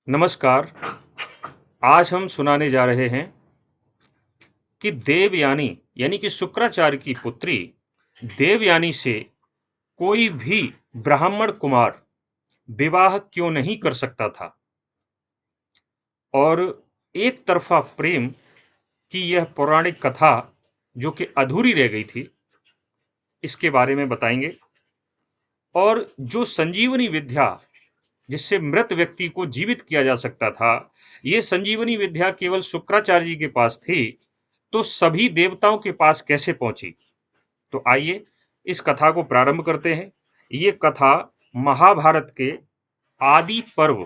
नमस्कार। आज हम सुनाने जा रहे हैं कि देवयानी यानी कि शुक्राचार्य की पुत्री देवयानी से कोई भी ब्राह्मण कुमार विवाह क्यों नहीं कर सकता था और एक तरफा प्रेम की यह पौराणिक कथा जो कि अधूरी रह गई थी, इसके बारे में बताएंगे। और जो संजीवनी विद्या जिससे मृत व्यक्ति को जीवित किया जा सकता था, ये संजीवनी विद्या केवल शुक्राचार्य जी के पास थी, तो सभी देवताओं के पास कैसे पहुंची? तो आइए इस कथा को प्रारंभ करते हैं। ये कथा महाभारत के आदि पर्व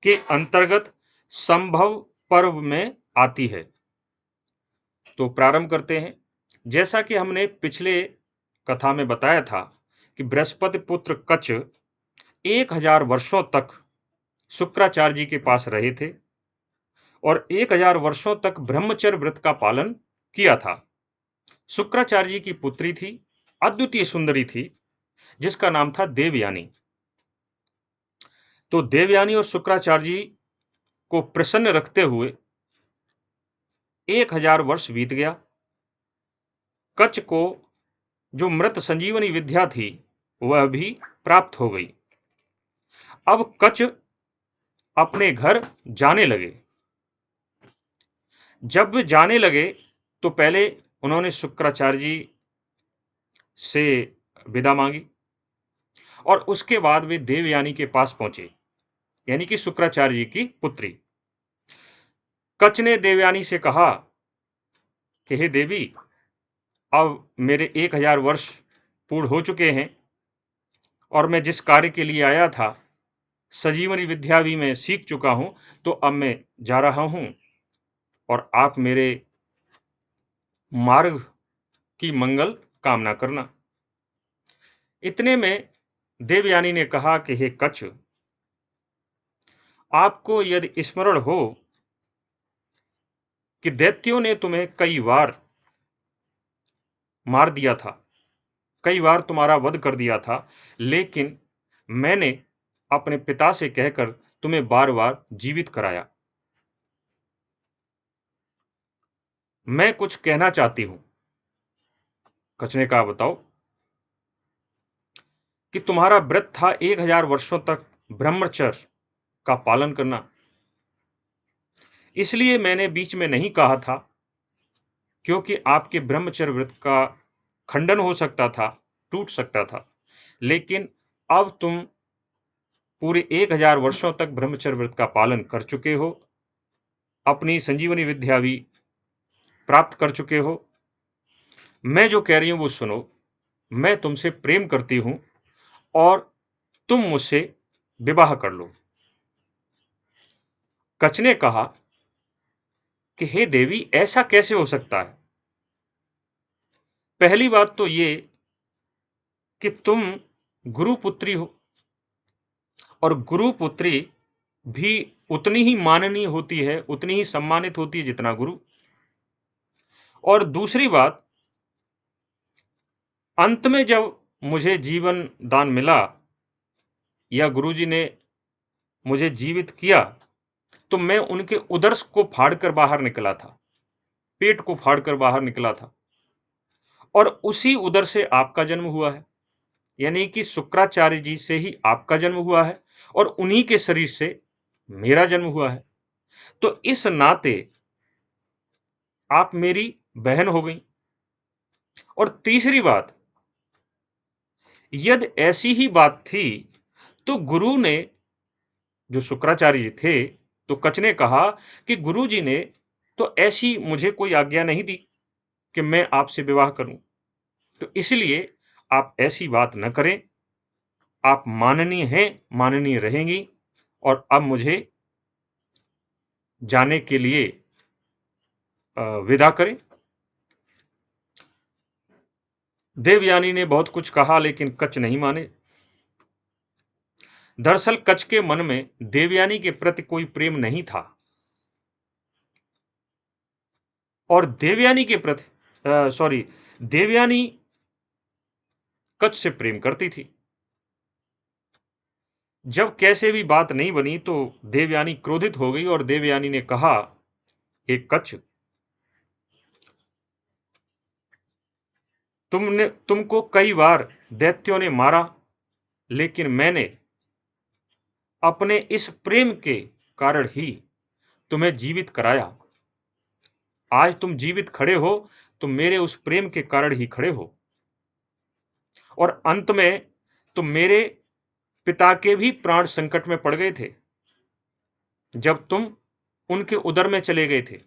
के अंतर्गत संभव पर्व में आती है। तो प्रारंभ करते हैं। जैसा कि हमने पिछले कथा में बताया था कि बृहस्पति पुत्र कच्छ 1000 वर्षों तक शुक्राचार्य जी के पास रहे थे और 1000 वर्षों तक ब्रह्मचर्य व्रत का पालन किया था। शुक्राचार्य जी की पुत्री थी, अद्वितीय सुंदरी थी, जिसका नाम था देवयानी। तो देवयानी और शुक्राचार्य जी को प्रसन्न रखते हुए 1000 वर्ष बीत गया। कच्छ को जो मृत संजीवनी विद्या थी वह भी प्राप्त हो गई। अब कच्छ अपने घर जाने लगे। जब वे जाने लगे तो पहले उन्होंने शुक्राचार्य जी से विदा मांगी और उसके बाद वे देवयानी के पास पहुंचे, यानी कि शुक्राचार्य जी की पुत्री। कच्छ ने देवयानी से कहा कि हे देवी, अब मेरे 1000 वर्ष पूर्ण हो चुके हैं और मैं जिस कार्य के लिए आया था, संजीवनी विद्या भी मैं सीख चुका हूं, तो अब मैं जा रहा हूं और आप मेरे मार्ग की मंगल कामना करना। इतने में देवयानी ने कहा कि हे कच्छ, आपको यदि स्मरण हो कि दैत्यों ने तुम्हें कई बार मार दिया था, कई बार तुम्हारा वध कर दिया था, लेकिन मैंने अपने पिता से कहकर तुम्हें बार बार जीवित कराया। मैं कुछ कहना चाहती हूं। कच्छ ने कहा, बताओ। कि तुम्हारा व्रत था 1000 वर्षों तक ब्रह्मचर्य का पालन करना, इसलिए मैंने बीच में नहीं कहा था, क्योंकि आपके ब्रह्मचर्य व्रत का खंडन हो सकता था, टूट सकता था। लेकिन अब तुम पूरे 1000 वर्षों तक ब्रह्मचर्य व्रत का पालन कर चुके हो, अपनी संजीवनी विद्या भी प्राप्त कर चुके हो। मैं जो कह रही हूं वो सुनो। मैं तुमसे प्रेम करती हूं और तुम मुझसे विवाह कर लो। कच्छ ने कहा कि हे देवी, ऐसा कैसे हो सकता है? पहली बात तो ये कि तुम गुरुपुत्री हो और गुरुपुत्री भी उतनी ही माननीय होती है, उतनी ही सम्मानित होती है जितना गुरु। और दूसरी बात, अंत में जब मुझे जीवन दान मिला या गुरुजी ने मुझे जीवित किया, तो मैं उनके उदर को फाड़कर बाहर निकला था, पेट को फाड़कर बाहर निकला था और उसी उदर से आपका जन्म हुआ है। यानी कि शुक्राचार्य जी से ही आपका जन्म हुआ है और उन्हीं के शरीर से मेरा जन्म हुआ है। तो इस नाते आप मेरी बहन हो गई। और तीसरी बात, यदि ऐसी ही बात थी तो गुरु ने, जो शुक्राचार्य जी थे, तो कच्छ ने कहा कि गुरु जी ने तो ऐसी मुझे कोई आज्ञा नहीं दी कि मैं आपसे विवाह करूं। तो इसलिए आप ऐसी बात न करें। आप माननीय हैं, माननीय रहेंगी और अब मुझे जाने के लिए विदा करें। देवयानी ने बहुत कुछ कहा लेकिन कच्छ नहीं माने। दरअसल कच्छ के मन में देवयानी के प्रति कोई प्रेम नहीं था और देवयानी के प्रति सॉरी देवयानी कच्छ से प्रेम करती थी। जब कैसे भी बात नहीं बनी तो देवयानी क्रोधित हो गई और देवयानी ने कहा, हे कच्छ, तुमको कई बार दैत्यों ने मारा, लेकिन मैंने अपने इस प्रेम के कारण ही तुम्हें जीवित कराया। आज तुम जीवित खड़े हो, तुम मेरे उस प्रेम के कारण ही खड़े हो। और अंत में तुम मेरे पिता के भी प्राण संकट में पड़ गए थे जब तुम उनके उदर में चले गए थे।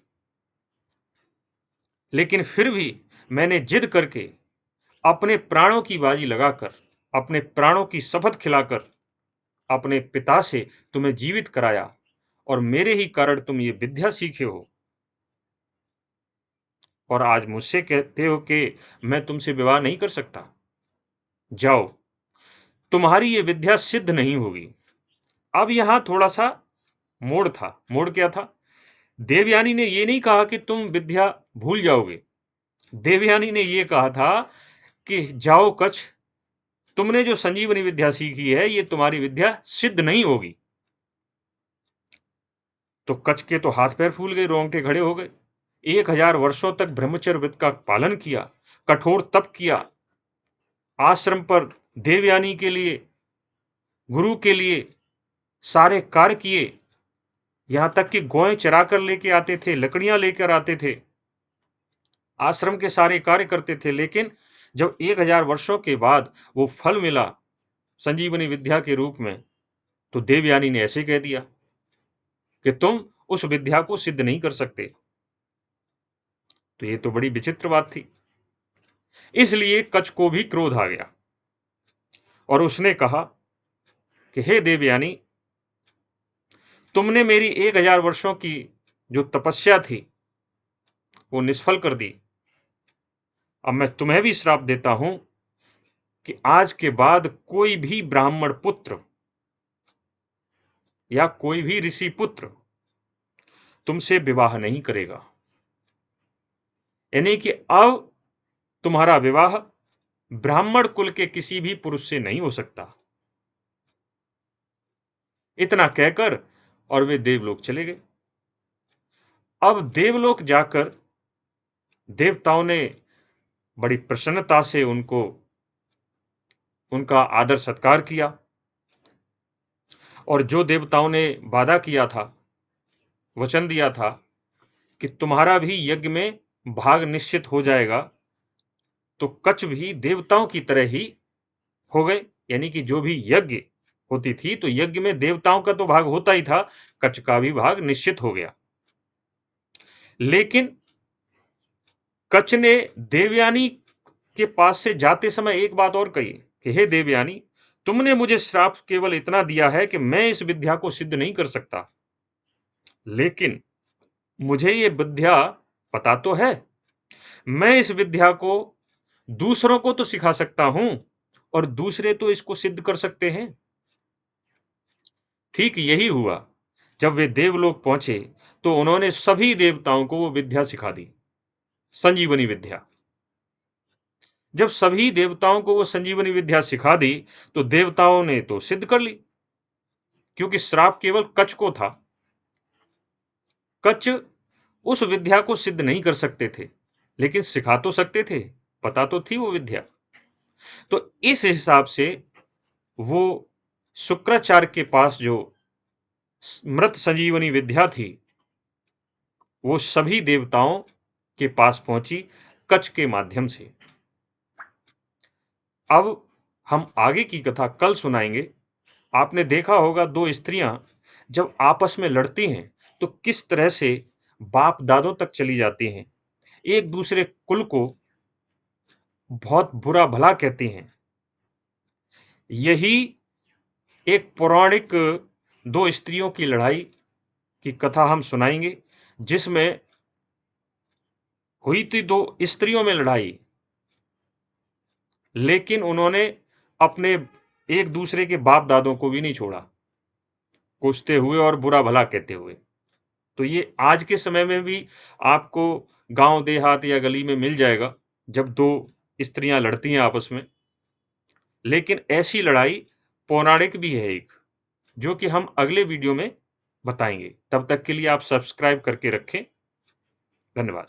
लेकिन फिर भी मैंने जिद करके अपने प्राणों की बाजी लगाकर, अपने प्राणों की शपथ खिलाकर अपने पिता से तुम्हें जीवित कराया और मेरे ही कारण तुम ये विद्या सीखे हो। और आज मुझसे कहते हो कि मैं तुमसे विवाह नहीं कर सकता। जाओ, तुम्हारी ये विद्या सिद्ध नहीं होगी। अब यहां थोड़ा सा मोड़ था। मोड़ क्या था? देवयानी ने ये नहीं कहा कि तुम विद्या भूल जाओगे। देवयानी ने ये कहा था कि जाओ कच्छ, तुमने जो संजीवनी विद्या सीखी है ये तुम्हारी विद्या सिद्ध नहीं होगी। तो कच्छ के तो हाथ पैर फूल गए, रोंगटे खड़े हो गए। 1000 वर्षों तक ब्रह्मचर्य व्रत का पालन किया, कठोर तप किया, आश्रम पर देवयानी के लिए, गुरु के लिए सारे कार्य किए, यहां तक कि गौएं चरा कर लेके आते थे, लकड़ियां लेकर आते थे, आश्रम के सारे कार्य करते थे। लेकिन जब 1000 वर्षों के बाद वो फल मिला संजीवनी विद्या के रूप में, तो देवयानी ने ऐसे कह दिया कि तुम उस विद्या को सिद्ध नहीं कर सकते। तो ये तो बड़ी विचित्र बात थी। इसलिए कच्छ को भी क्रोध आ गया और उसने कहा कि हे देवयानी, तुमने मेरी 1000 वर्षों की जो तपस्या थी वो निष्फल कर दी। अब मैं तुम्हें भी श्राप देता हूं कि आज के बाद कोई भी ब्राह्मण पुत्र या कोई भी ऋषि पुत्र तुमसे विवाह नहीं करेगा। यानी कि अब तुम्हारा विवाह ब्राह्मण कुल के किसी भी पुरुष से नहीं हो सकता। इतना कहकर और वे देवलोक चले गए। अब देवलोक जाकर देवताओं ने बड़ी प्रसन्नता से उनका आदर सत्कार किया और जो देवताओं ने वादा किया था, वचन दिया था कि तुम्हारा भी यज्ञ में भाग निश्चित हो जाएगा, तो कच्छ भी देवताओं की तरह ही हो गए। यानी कि जो भी यज्ञ होती थी तो यज्ञ में देवताओं का तो भाग होता ही था, कच्छ का भी भाग निश्चित हो गया। लेकिन कच्छ ने देवयानी के पास से जाते समय एक बात और कही कि हे देवयानी, तुमने मुझे श्राप केवल इतना दिया है कि मैं इस विद्या को सिद्ध नहीं कर सकता, लेकिन मुझे ये विद्या पता तो है। मैं इस विद्या को दूसरों को तो सिखा सकता हूं और दूसरे तो इसको सिद्ध कर सकते हैं। ठीक यही हुआ। जब वे देवलोक पहुंचे तो उन्होंने सभी देवताओं को वो विद्या सिखा दी, संजीवनी विद्या। जब सभी देवताओं को वो संजीवनी विद्या सिखा दी तो देवताओं ने तो सिद्ध कर ली, क्योंकि श्राप केवल कच्छ को था। कच्छ उस विद्या को सिद्ध नहीं कर सकते थे, लेकिन सिखा तो सकते थे, पता तो थी वो विद्या। तो इस हिसाब से वो शुक्राचार्य के पास जो मृत संजीवनी विद्या थी वो सभी देवताओं के पास पहुंची कच्छ के माध्यम से। अब हम आगे की कथा कल सुनाएंगे। आपने देखा होगा दो स्त्रियां जब आपस में लड़ती हैं तो किस तरह से बाप दादों तक चली जाती हैं, एक दूसरे कुल को बहुत बुरा भला कहती हैं। यही एक पौराणिक दो स्त्रियों की लड़ाई की कथा हम सुनाएंगे, जिसमें हुई थी दो स्त्रियों में लड़ाई, लेकिन उन्होंने अपने एक दूसरे के बाप दादों को भी नहीं छोड़ा, कोसते हुए और बुरा भला कहते हुए। तो ये आज के समय में भी आपको गांव देहात या गली में मिल जाएगा, जब दो स्त्रियां लड़ती हैं आपस में। लेकिन ऐसी लड़ाई पौराणिक भी है एक, जो कि हम अगले वीडियो में बताएंगे। तब तक के लिए आप सब्सक्राइब करके रखें। धन्यवाद।